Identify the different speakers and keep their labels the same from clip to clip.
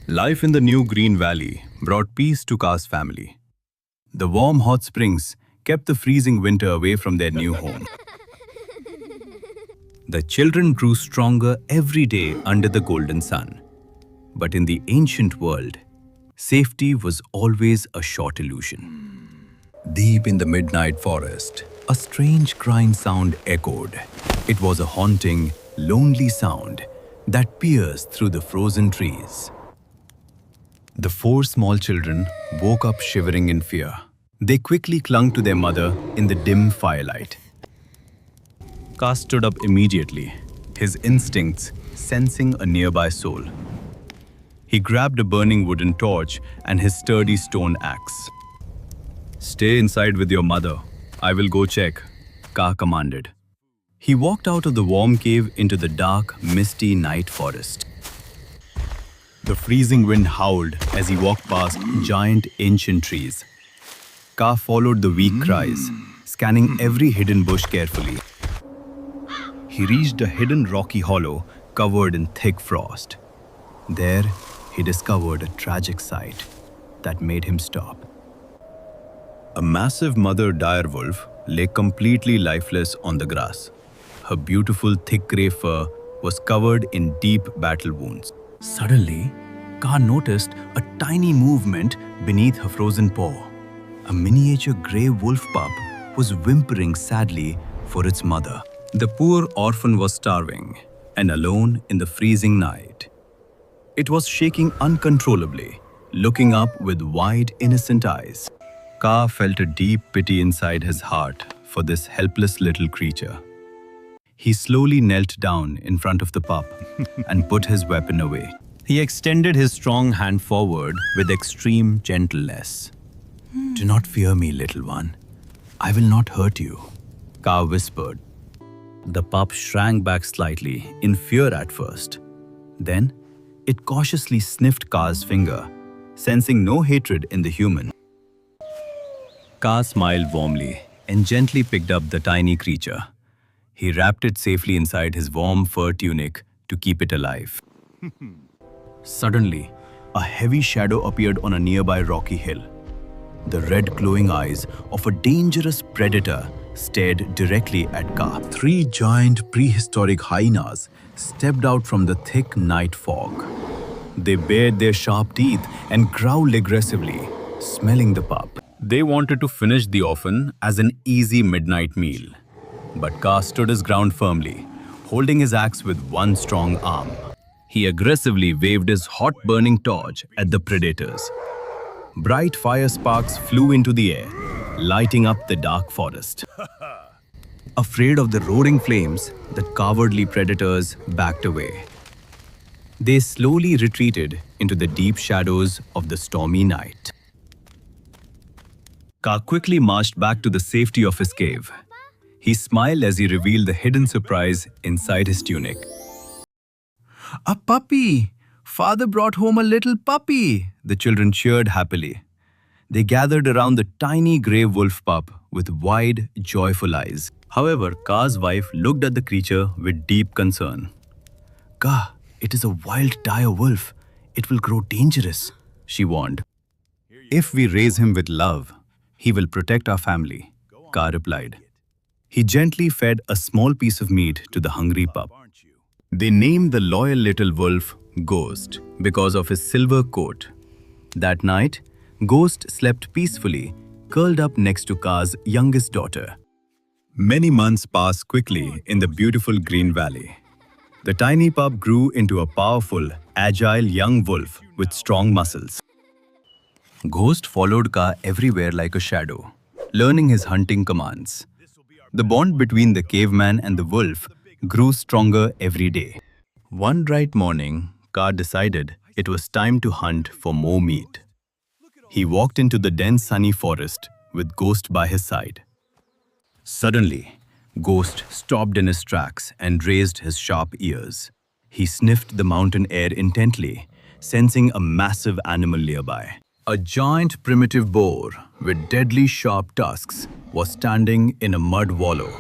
Speaker 1: Life in the new green valley brought peace to Ka's family. The warm hot springs kept the freezing winter away from their new home. The children grew stronger every day under the golden sun. But in the ancient world, safety was always a short illusion. Deep in the midnight forest, a strange crying sound echoed. It was a haunting, lonely sound that pierced through the frozen trees. The four small children woke up shivering in fear. They quickly clung to their mother in the dim firelight. Ka stood up immediately, his instincts sensing a nearby soul. He grabbed a burning wooden torch and his sturdy stone axe. "Stay inside with your mother. I will go check," Ka commanded. He walked out of the warm cave into the dark, misty night forest. The freezing wind howled as he walked past giant ancient trees. Ka followed the weak cries, scanning every hidden bush carefully. He reached a hidden rocky hollow covered in thick frost. There, he discovered a tragic sight that made him stop. A massive mother dire wolf lay completely lifeless on the grass. Her beautiful thick grey fur was covered in deep battle wounds. Suddenly, Ka noticed a tiny movement beneath her frozen paw. A miniature grey wolf pup was whimpering sadly for its mother. The poor orphan was starving and alone in the freezing night. It was shaking uncontrollably, looking up with wide, innocent eyes. Ka felt a deep pity inside his heart for this helpless little creature. He slowly knelt down in front of the pup and put his weapon away. He extended his strong hand forward with extreme gentleness. "Do not fear me, little one. I will not hurt you," Ka whispered. The pup shrank back slightly, in fear at first. Then, it cautiously sniffed Ka's finger, sensing no hatred in the human. Ka smiled warmly and gently picked up the tiny creature. He wrapped it safely inside his warm fur tunic to keep it alive. Suddenly, a heavy shadow appeared on a nearby rocky hill. The red glowing eyes of a dangerous predator stared directly at Ka. Three giant prehistoric hyenas stepped out from the thick night fog. They bared their sharp teeth and growled aggressively, smelling the pup. They wanted to finish the orphan as an easy midnight meal. But Ka stood his ground firmly, holding his axe with one strong arm. He aggressively waved his hot burning torch at the predators. Bright fire sparks flew into the air, lighting up the dark forest. Afraid of the roaring flames, the cowardly predators backed away. They slowly retreated into the deep shadows of the stormy night. Ka quickly marched back to the safety of his cave. He smiled as he revealed the hidden surprise inside his tunic. "A puppy! Father brought home a little puppy!" The children cheered happily. They gathered around the tiny grey wolf pup with wide, joyful eyes. However, Ka's wife looked at the creature with deep concern. "Ka, it is a wild dire wolf. It will grow dangerous," she warned. "If we raise him with love, he will protect our family," Ka replied. He gently fed a small piece of meat to the hungry pup. They named the loyal little wolf Ghost because of his silver coat. That night, Ghost slept peacefully, curled up next to Ka's youngest daughter. Many months passed quickly in the beautiful green valley. The tiny pup grew into a powerful, agile young wolf with strong muscles. Ghost followed Ka everywhere like a shadow, learning his hunting commands. The bond between the caveman and the wolf grew stronger every day. One bright morning, Ka decided it was time to hunt for more meat. He walked into the dense sunny forest with Ghost by his side. Suddenly, Ghost stopped in his tracks and raised his sharp ears. He sniffed the mountain air intently, sensing a massive animal nearby. A giant primitive boar with deadly sharp tusks was standing in a mud wallow.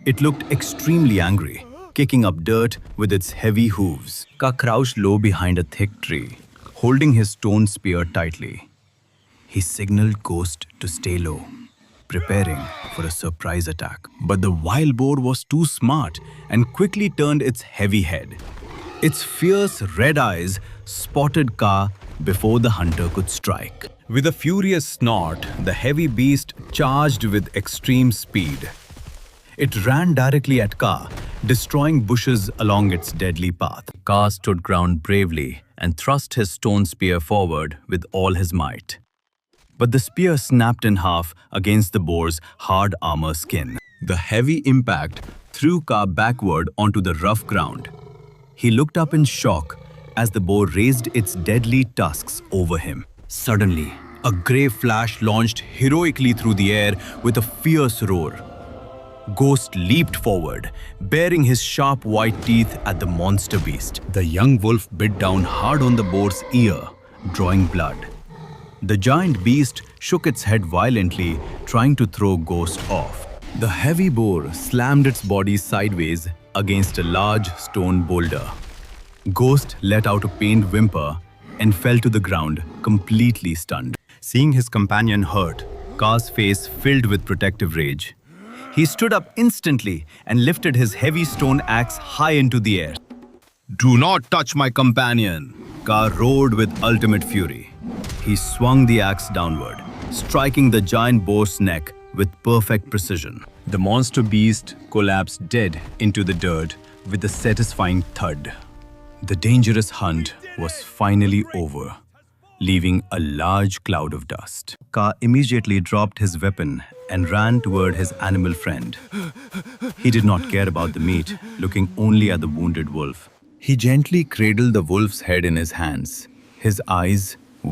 Speaker 1: It looked extremely angry, kicking up dirt with its heavy hooves. Ka crouched low behind a thick tree, holding his stone spear tightly. He signaled Ghost to stay low, preparing for a surprise attack. But the wild boar was too smart and quickly turned its heavy head. Its fierce red eyes spotted Kaa before the hunter could strike. With a furious snort, the heavy beast charged with extreme speed. It ran directly at Kaa, destroying bushes along its deadly path. Kaa stood ground bravely and thrust his stone spear forward with all his might. But the spear snapped in half against the boar's hard armor skin. The heavy impact threw Kaa backward onto the rough ground. He looked up in shock as the boar raised its deadly tusks over him. Suddenly, a grey flash launched heroically through the air with a fierce roar. Ghost leaped forward, baring his sharp white teeth at the monster beast. The young wolf bit down hard on the boar's ear, drawing blood. The giant beast shook its head violently, trying to throw Ghost off. The heavy boar slammed its body sideways against a large stone boulder. Ghost let out a pained whimper and fell to the ground, completely stunned. Seeing his companion hurt, Kaa's face filled with protective rage. He stood up instantly and lifted his heavy stone axe high into the air. "Do not touch my companion!" Kaa roared with ultimate fury. He swung the axe downward, striking the giant boar's neck with perfect precision. The monster beast collapsed dead into the dirt with a satisfying thud. The dangerous hunt was finally over, leaving a large cloud of dust. Kaa immediately dropped his weapon and ran toward his animal friend. He did not care about the meat, looking only at the wounded wolf. He gently cradled the wolf's head in his hands, his eyes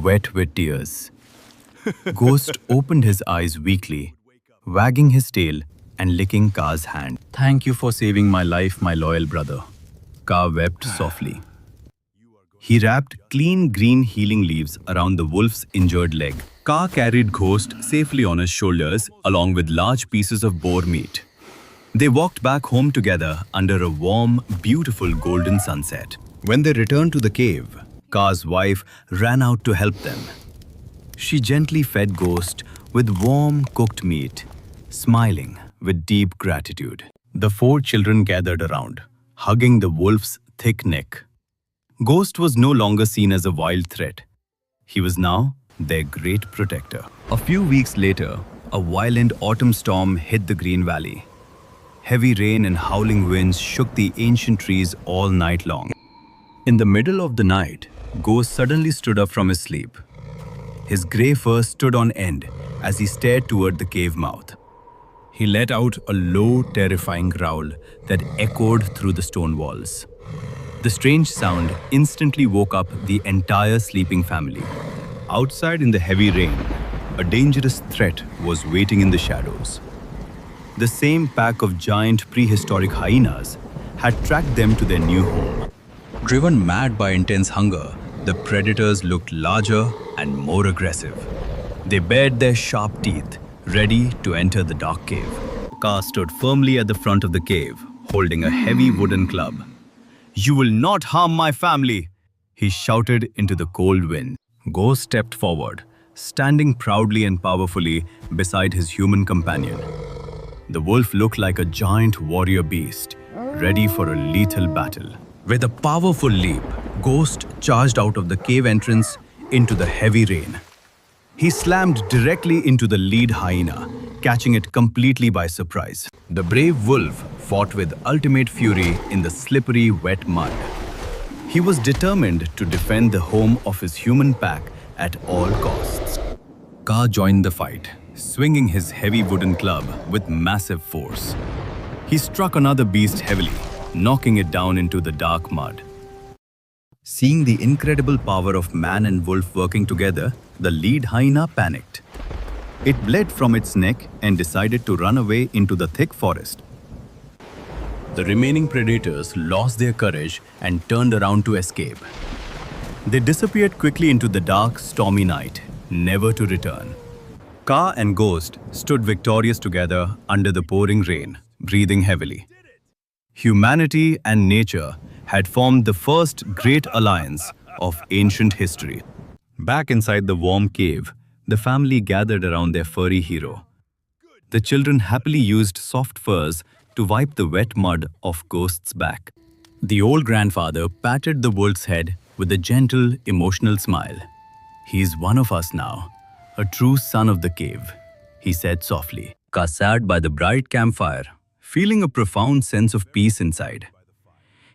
Speaker 1: wet with tears. Ghost opened his eyes weakly, wagging his tail and licking Kaa's hand. "Thank you for saving my life, my loyal brother." Kaa wept softly. He wrapped clean green healing leaves around the wolf's injured leg. Kaa carried Ghost safely on his shoulders along with large pieces of boar meat. They walked back home together under a warm, beautiful golden sunset. When they returned to the cave, Kaa's wife ran out to help them. She gently fed Ghost with warm cooked meat, smiling with deep gratitude. The 4 children gathered around, hugging the wolf's thick neck. Ghost was no longer seen as a wild threat. He was now their great protector. A few weeks later, a violent autumn storm hit the Green Valley. Heavy rain and howling winds shook the ancient trees all night long. In the middle of the night, Ghost suddenly stood up from his sleep. His grey fur stood on end as he stared toward the cave mouth. He let out a low, terrifying growl that echoed through the stone walls. The strange sound instantly woke up the entire sleeping family. Outside in the heavy rain, a dangerous threat was waiting in the shadows. The same pack of giant prehistoric hyenas had tracked them to their new home. Driven mad by intense hunger, the predators looked larger and more aggressive. They bared their sharp teeth, ready to enter the dark cave. Kaa stood firmly at the front of the cave, holding a heavy wooden club. "You will not harm my family!" he shouted into the cold wind. Ghost stepped forward, standing proudly and powerfully beside his human companion. The wolf looked like a giant warrior beast, ready for a lethal battle. With a powerful leap, Ghost charged out of the cave entrance into the heavy rain. He slammed directly into the lead hyena, catching it completely by surprise. The brave wolf fought with ultimate fury in the slippery, wet mud. He was determined to defend the home of his human pack at all costs. Kaa joined the fight, swinging his heavy wooden club with massive force. He struck another beast heavily, knocking it down into the dark mud. Seeing the incredible power of man and wolf working together, the lead hyena panicked. It bled from its neck and decided to run away into the thick forest. The remaining predators lost their courage and turned around to escape. They disappeared quickly into the dark, stormy night, never to return. Kaa and Ghost stood victorious together under the pouring rain, breathing heavily. Humanity and nature had formed the first great alliance of ancient history. Back inside the warm cave, the family gathered around their furry hero. The children happily used soft furs to wipe the wet mud off Ghost's back. The old grandfather patted the wolf's head with a gentle, emotional smile. "He's one of us now, a true son of the cave," he said softly. Ka sat by the bright campfire, feeling a profound sense of peace inside.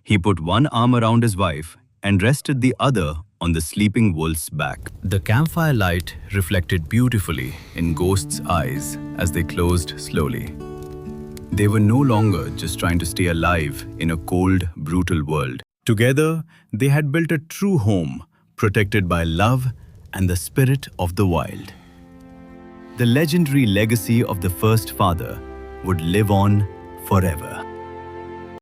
Speaker 1: He put one arm around his wife and rested the other on the sleeping wolf's back. The campfire light reflected beautifully in Ghost's eyes as they closed slowly. They were no longer just trying to stay alive in a cold, brutal world. Together, they had built a true home, protected by love and the spirit of the wild. The legendary legacy of the first father would live on forever.